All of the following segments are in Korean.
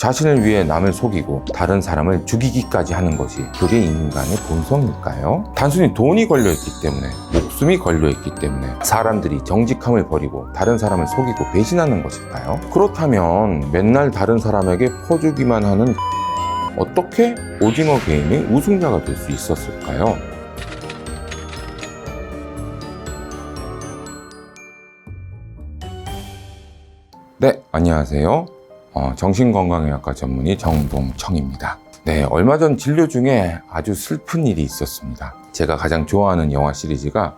자신을 위해 남을 속이고 다른 사람을 죽이기까지 하는 것이 그게 인간의 본성일까요? 단순히 돈이 걸려있기 때문에, 목숨이 걸려있기 때문에 사람들이 정직함을 버리고 다른 사람을 속이고 배신하는 것일까요? 그렇다면 맨날 다른 사람에게 퍼주기만 하는 어떻게 오징어 게임의 우승자가 될 수 있었을까요? 네, 안녕하세요. 정신건강의학과 전문의 정동청입니다. 네, 얼마 전 진료 중에 아주 슬픈 일이 있었습니다. 제가 가장 좋아하는 영화 시리즈가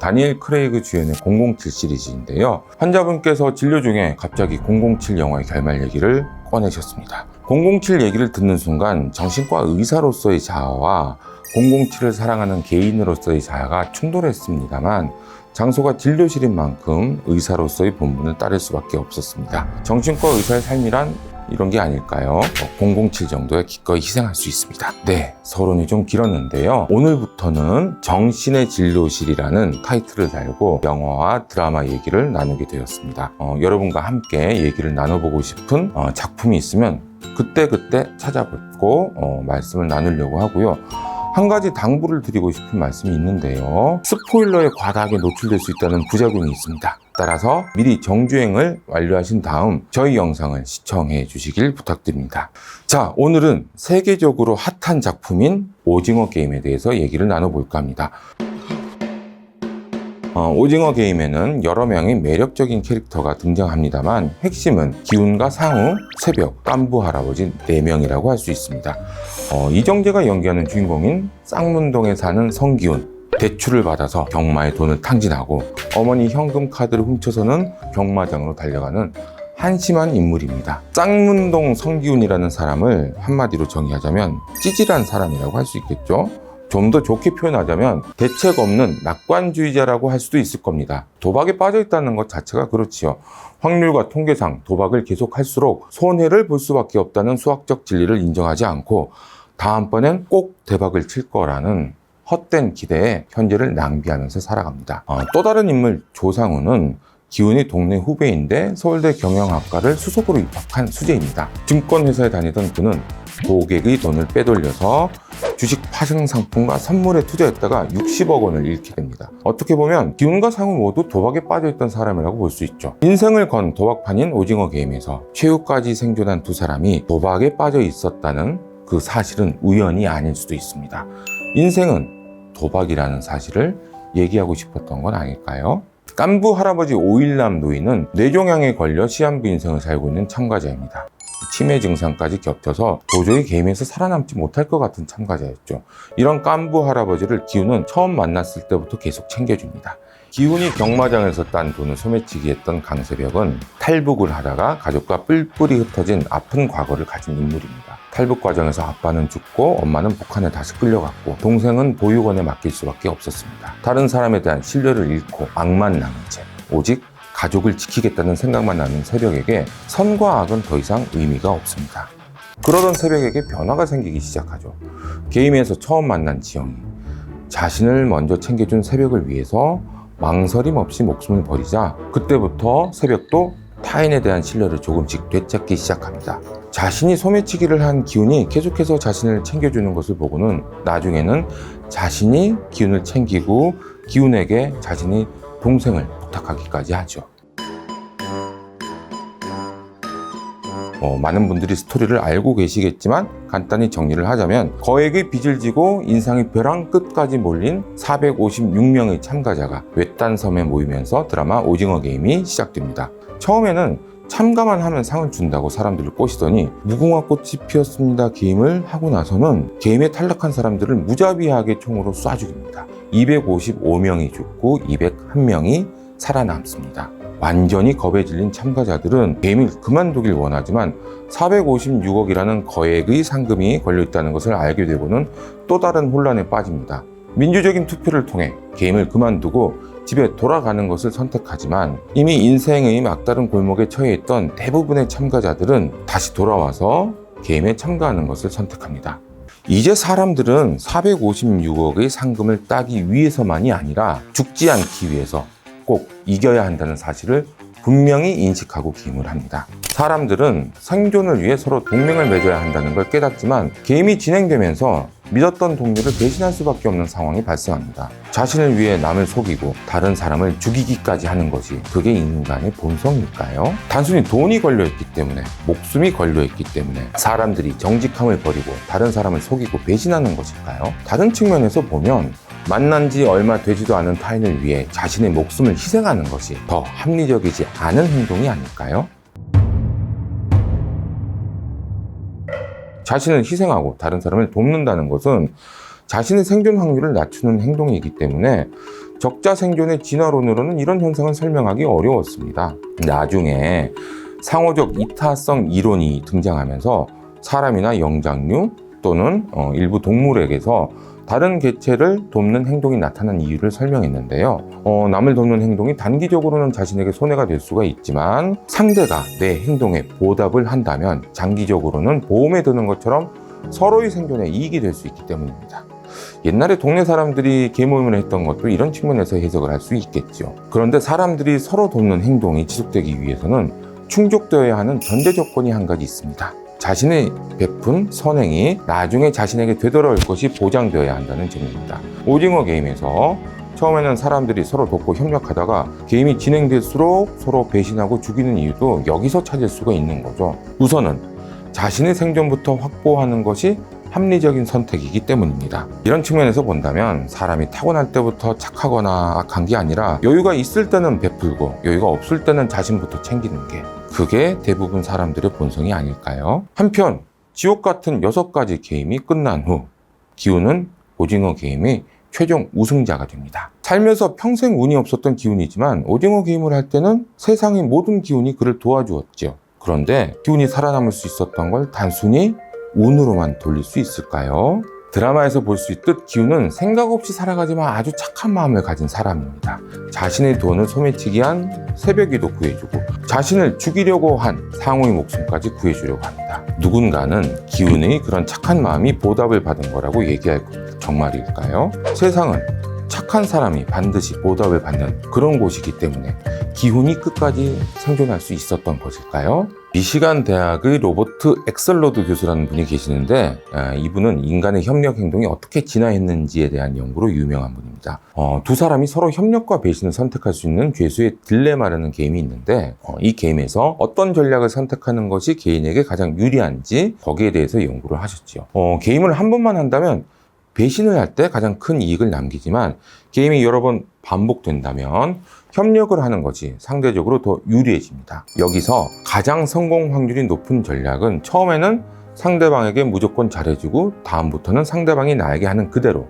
다니엘 크레이그 주연의 007 시리즈인데요. 환자분께서 진료 중에 갑자기 007 영화의 결말 얘기를 꺼내셨습니다. 007 얘기를 듣는 순간 정신과 의사로서의 자아와 007을 사랑하는 개인으로서의 자아가 충돌했습니다만 장소가 진료실인 만큼 의사로서의 본분을 따를 수밖에 없었습니다. 정신과 의사의 삶이란 이런 게 아닐까요? 007 정도에 기꺼이 희생할 수 있습니다. 네, 서론이 좀 길었는데요. 오늘부터는 정신의 진료실이라는 타이틀을 달고 영화와 드라마 얘기를 나누게 되었습니다. 여러분과 함께 얘기를 나눠보고 싶은 작품이 있으면 그때그때 찾아뵙고 말씀을 나누려고 하고요. 한 가지 당부를 드리고 싶은 말씀이 있는데요. 스포일러에 과다하게 노출될 수 있다는 부작용이 있습니다. 따라서 미리 정주행을 완료하신 다음 저희 영상을 시청해 주시길 부탁드립니다. 자, 오늘은 세계적으로 핫한 작품인 오징어 게임에 대해서 얘기를 나눠볼까 합니다. 오징어 게임에는 여러 명의 매력적인 캐릭터가 등장합니다만 핵심은 기훈과 상우, 새벽, 깐부 할아버지 4명이라고 할 수 있습니다. 이정재가 연기하는 주인공인 쌍문동에 사는 성기훈, 대출을 받아서 경마에 돈을 탕진하고 어머니 현금 카드를 훔쳐서는 경마장으로 달려가는 한심한 인물입니다. 쌍문동 성기훈이라는 사람을 한마디로 정의하자면 찌질한 사람이라고 할 수 있겠죠. 좀 더 좋게 표현하자면 대책 없는 낙관주의자라고 할 수도 있을 겁니다. 도박에 빠져 있다는 것 자체가 그렇지요. 확률과 통계상 도박을 계속할수록 손해를 볼 수밖에 없다는 수학적 진리를 인정하지 않고 다음번엔 꼭 대박을 칠 거라는 헛된 기대에 현재를 낭비하면서 살아갑니다. 또 다른 인물 조상우는 기훈이 동네 후배인데 서울대 경영학과를 수석으로 입학한 수재입니다. 증권회사에 다니던 그는 고객의 돈을 빼돌려서 주식 파생 상품과 선물에 투자했다가 60억 원을 잃게 됩니다. 어떻게 보면 기훈과 상우 모두 도박에 빠져있던 사람이라고 볼 수 있죠. 인생을 건 도박판인 오징어 게임에서 최후까지 생존한 두 사람이 도박에 빠져 있었다는 그 사실은 우연이 아닐 수도 있습니다. 인생은 도박이라는 사실을 얘기하고 싶었던 건 아닐까요? 깐부 할아버지 오일남 노인은 뇌종양에 걸려 시한부 인생을 살고 있는 참가자입니다. 치매 증상까지 겹쳐서 도저히 게임에서 살아남지 못할 것 같은 참가자였죠. 이런 깐부 할아버지를 기훈은 처음 만났을 때부터 계속 챙겨줍니다. 기훈이 경마장에서 딴 돈을 소매치기 했던 강새벽은 탈북을 하다가 가족과 뿔뿔이 흩어진 아픈 과거를 가진 인물입니다. 탈북 과정에서 아빠는 죽고 엄마는 북한에 다시 끌려갔고 동생은 보육원에 맡길 수밖에 없었습니다. 다른 사람에 대한 신뢰를 잃고 악만 남은 채 오직 가족을 지키겠다는 생각만 나는 새벽에게 선과 악은 더 이상 의미가 없습니다. 그러던 새벽에게 변화가 생기기 시작하죠. 게임에서 처음 만난 지영이 자신을 먼저 챙겨준 새벽을 위해서 망설임 없이 목숨을 버리자 그때부터 새벽도 타인에 대한 신뢰를 조금씩 되찾기 시작합니다. 자신이 소매치기를 한 기훈이 계속해서 자신을 챙겨주는 것을 보고는 나중에는 자신이 기훈을 챙기고 기훈에게 자신이 동생을 부탁하기까지 하죠. 많은 분들이 스토리를 알고 계시겠지만 간단히 정리를 하자면 거액의 빚을 지고 인상이 벼랑 끝까지 몰린 456명의 참가자가 외딴 섬에 모이면서 드라마 오징어 게임이 시작됩니다. 처음에는 참가만 하면 상을 준다고 사람들을 꼬시더니 무궁화 꽃이 피었습니다 게임을 하고 나서는 게임에 탈락한 사람들을 무자비하게 총으로 쏴 죽입니다. 255명이 죽고 201명이 살아남습니다. 완전히 겁에 질린 참가자들은 게임을 그만두길 원하지만 456억이라는 거액의 상금이 걸려있다는 것을 알게 되고는 또 다른 혼란에 빠집니다. 민주적인 투표를 통해 게임을 그만두고 집에 돌아가는 것을 선택하지만 이미 인생의 막다른 골목에 처해 있던 대부분의 참가자들은 다시 돌아와서 게임에 참가하는 것을 선택합니다. 이제 사람들은 456억의 상금을 따기 위해서만이 아니라 죽지 않기 위해서 꼭 이겨야 한다는 사실을 분명히 인식하고 게임을 합니다. 사람들은 생존을 위해 서로 동맹을 맺어야 한다는 걸 깨닫지만 게임이 진행되면서 믿었던 동료를 배신할 수밖에 없는 상황이 발생합니다. 자신을 위해 남을 속이고 다른 사람을 죽이기까지 하는 것이 그게 인간의 본성일까요? 단순히 돈이 걸려있기 때문에, 목숨이 걸려있기 때문에 사람들이 정직함을 버리고 다른 사람을 속이고 배신하는 것일까요? 다른 측면에서 보면 만난 지 얼마 되지도 않은 타인을 위해 자신의 목숨을 희생하는 것이 더 합리적이지 않은 행동이 아닐까요? 자신을 희생하고 다른 사람을 돕는다는 것은 자신의 생존 확률을 낮추는 행동이기 때문에 적자 생존의 진화론으로는 이런 현상을 설명하기 어려웠습니다. 나중에 상호적 이타성 이론이 등장하면서 사람이나 영장류 또는 일부 동물에게서 다른 개체를 돕는 행동이 나타난 이유를 설명했는데요. 남을 돕는 행동이 단기적으로는 자신에게 손해가 될 수가 있지만 상대가 내 행동에 보답을 한다면 장기적으로는 보험에 드는 것처럼 서로의 생존에 이익이 될 수 있기 때문입니다. 옛날에 동네 사람들이 계모임을 했던 것도 이런 측면에서 해석을 할 수 있겠죠. 그런데 사람들이 서로 돕는 행동이 지속되기 위해서는 충족되어야 하는 전제 조건이 한 가지 있습니다. 자신의 베푼 선행이 나중에 자신에게 되돌아올 것이 보장되어야 한다는 점입니다. 오징어 게임에서 처음에는 사람들이 서로 돕고 협력하다가 게임이 진행될수록 서로 배신하고 죽이는 이유도 여기서 찾을 수가 있는 거죠. 우선은 자신의 생존부터 확보하는 것이 합리적인 선택이기 때문입니다. 이런 측면에서 본다면 사람이 타고날 때부터 착하거나 악한 게 아니라 여유가 있을 때는 베풀고 여유가 없을 때는 자신부터 챙기는 게 그게 대부분 사람들의 본성이 아닐까요? 한편 지옥 같은 6가지 게임이 끝난 후 기훈은 오징어 게임의 최종 우승자가 됩니다. 살면서 평생 운이 없었던 기훈이지만 오징어 게임을 할 때는 세상의 모든 기훈이 그를 도와주었죠. 그런데 기훈이 살아남을 수 있었던 걸 단순히 운으로만 돌릴 수 있을까요? 드라마에서 볼 수 있듯 기훈은 생각 없이 살아가지만 아주 착한 마음을 가진 사람입니다. 자신의 돈을 소매치기 한 새벽이도 구해주고 자신을 죽이려고 한 상호의 목숨까지 구해주려고 합니다. 누군가는 기훈의 그런 착한 마음이 보답을 받은 거라고 얘기할 겁니다. 정말일까요? 세상은 착한 사람이 반드시 보답을 받는 그런 곳이기 때문에 기훈이 끝까지 생존할 수 있었던 것일까요? 미시간 대학의 로버트 엑셀러드 교수라는 분이 계시는데 이분은 인간의 협력 행동이 어떻게 진화했는지에 대한 연구로 유명한 분입니다. 두 사람이 서로 협력과 배신을 선택할 수 있는 괴수의 딜레마라는 게임이 있는데 이 게임에서 어떤 전략을 선택하는 것이 개인에게 가장 유리한지 거기에 대해서 연구를 하셨죠. 게임을 한 번만 한다면 배신을 할 때 가장 큰 이익을 남기지만 게임이 여러 번 반복된다면 협력을 하는 것이 상대적으로 더 유리해집니다. 여기서 가장 성공 확률이 높은 전략은 처음에는 상대방에게 무조건 잘해주고 다음부터는 상대방이 나에게 하는 그대로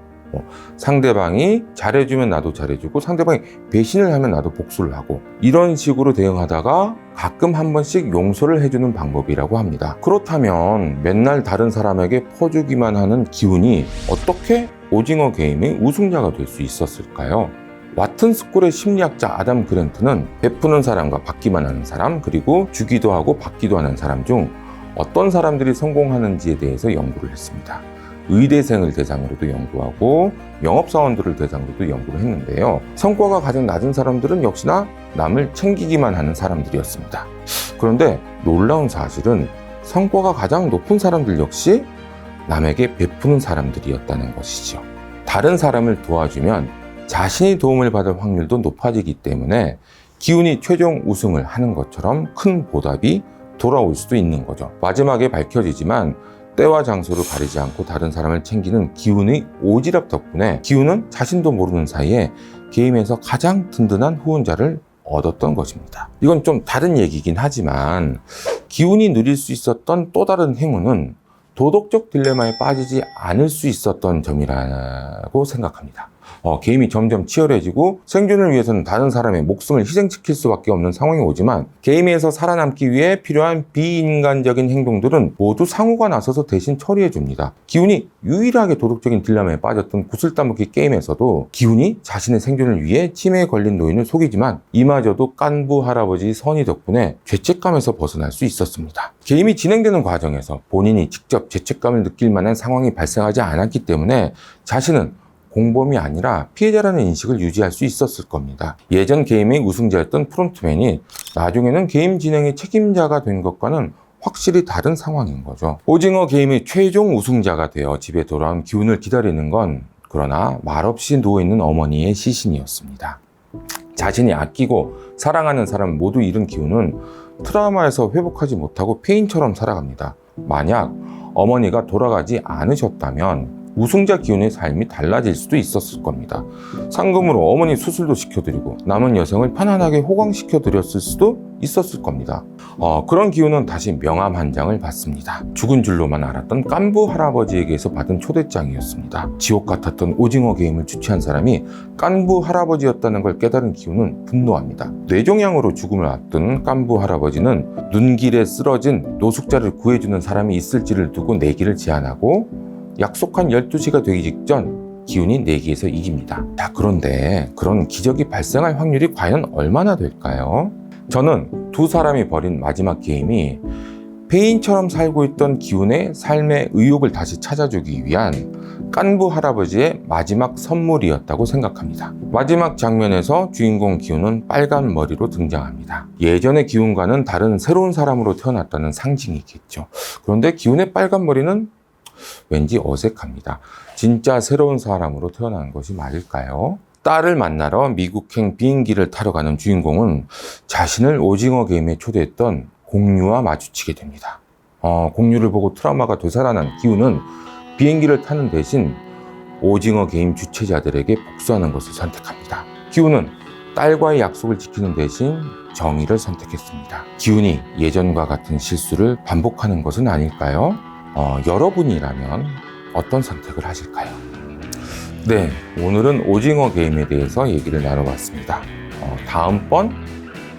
상대방이 잘해주면 나도 잘해주고 상대방이 배신을 하면 나도 복수를 하고 이런 식으로 대응하다가 가끔 한 번씩 용서를 해주는 방법이라고 합니다. 그렇다면 맨날 다른 사람에게 퍼주기만 하는 기훈이 어떻게 오징어 게임의 우승자가 될 수 있었을까요? 와튼 스쿨의 심리학자 아담 그랜트는 베푸는 사람과 받기만 하는 사람 그리고 주기도 하고 받기도 하는 사람 중 어떤 사람들이 성공하는지에 대해서 연구를 했습니다. 의대생을 대상으로도 연구하고 영업사원들을 대상으로도 연구를 했는데요. 성과가 가장 낮은 사람들은 역시나 남을 챙기기만 하는 사람들이었습니다. 그런데 놀라운 사실은 성과가 가장 높은 사람들 역시 남에게 베푸는 사람들이었다는 것이죠. 다른 사람을 도와주면 자신이 도움을 받을 확률도 높아지기 때문에 기훈이 최종 우승을 하는 것처럼 큰 보답이 돌아올 수도 있는 거죠. 마지막에 밝혀지지만 때와 장소를 가리지 않고 다른 사람을 챙기는 기훈의 오지랖 덕분에 기훈은 자신도 모르는 사이에 게임에서 가장 든든한 후원자를 얻었던 것입니다. 이건 좀 다른 얘기긴 하지만 기훈이 누릴 수 있었던 또 다른 행운은 도덕적 딜레마에 빠지지 않을 수 있었던 점이라고 생각합니다. 게임이 점점 치열해지고 생존을 위해서는 다른 사람의 목숨을 희생시킬 수밖에 없는 상황이 오지만 게임에서 살아남기 위해 필요한 비인간적인 행동들은 모두 상호가 나서서 대신 처리해 줍니다. 기훈이 유일하게 도덕적인 딜레마에 빠졌던 구슬따먹기 게임에서도 기훈이 자신의 생존을 위해 치매에 걸린 노인을 속이지만 이마저도 깐부 할아버지 선의 덕분에 죄책감에서 벗어날 수 있었습니다. 게임이 진행되는 과정에서 본인이 직접 죄책감을 느낄 만한 상황이 발생하지 않았기 때문에 자신은 공범이 아니라 피해자라는 인식을 유지할 수 있었을 겁니다. 예전 게임의 우승자였던 프론트맨이 나중에는 게임 진행의 책임자가 된 것과는 확실히 다른 상황인 거죠. 오징어 게임의 최종 우승자가 되어 집에 돌아온 기훈을 기다리는 건 그러나 말없이 누워있는 어머니의 시신이었습니다. 자신이 아끼고 사랑하는 사람 모두 잃은 기훈은 트라우마에서 회복하지 못하고 폐인처럼 살아갑니다. 만약 어머니가 돌아가지 않으셨다면 우승자 기훈의 삶이 달라질 수도 있었을 겁니다. 상금으로 어머니 수술도 시켜드리고 남은 여생을 편안하게 호강시켜드렸을 수도 있었을 겁니다. 그런 기훈은 다시 명함 한 장을 받습니다. 죽은 줄로만 알았던 깐부 할아버지에게서 받은 초대장이었습니다. 지옥 같았던 오징어 게임을 주최한 사람이 깐부 할아버지였다는 걸 깨달은 기훈은 분노합니다. 뇌종양으로 죽음을 앞둔 깐부 할아버지는 눈길에 쓰러진 노숙자를 구해주는 사람이 있을지를 두고 내기를 제안하고 약속한 12시가 되기 직전 기훈이 내기에서 이깁니다. 자, 그런데 그런 기적이 발생할 확률이 과연 얼마나 될까요? 저는 두 사람이 벌인 마지막 게임이 폐인처럼 살고 있던 기훈의 삶의 의욕을 다시 찾아주기 위한 깐부 할아버지의 마지막 선물이었다고 생각합니다. 마지막 장면에서 주인공 기훈은 빨간 머리로 등장합니다. 예전의 기훈과는 다른 새로운 사람으로 태어났다는 상징이겠죠. 그런데 기훈의 빨간 머리는 왠지 어색합니다. 진짜 새로운 사람으로 태어난 것이 맞을까요? 딸을 만나러 미국행 비행기를 타러 가는 주인공은 자신을 오징어 게임에 초대했던 공유와 마주치게 됩니다. 공유를 보고 트라우마가 되살아난 기훈은 비행기를 타는 대신 오징어 게임 주최자들에게 복수하는 것을 선택합니다. 기훈은 딸과의 약속을 지키는 대신 정의를 선택했습니다. 기훈이 예전과 같은 실수를 반복하는 것은 아닐까요? 여러분이라면 어떤 선택을 하실까요? 네, 오늘은 오징어 게임에 대해서 얘기를 나눠봤습니다. 다음번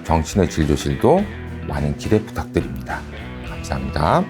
정신의 진료실도 많은 기대 부탁드립니다. 감사합니다.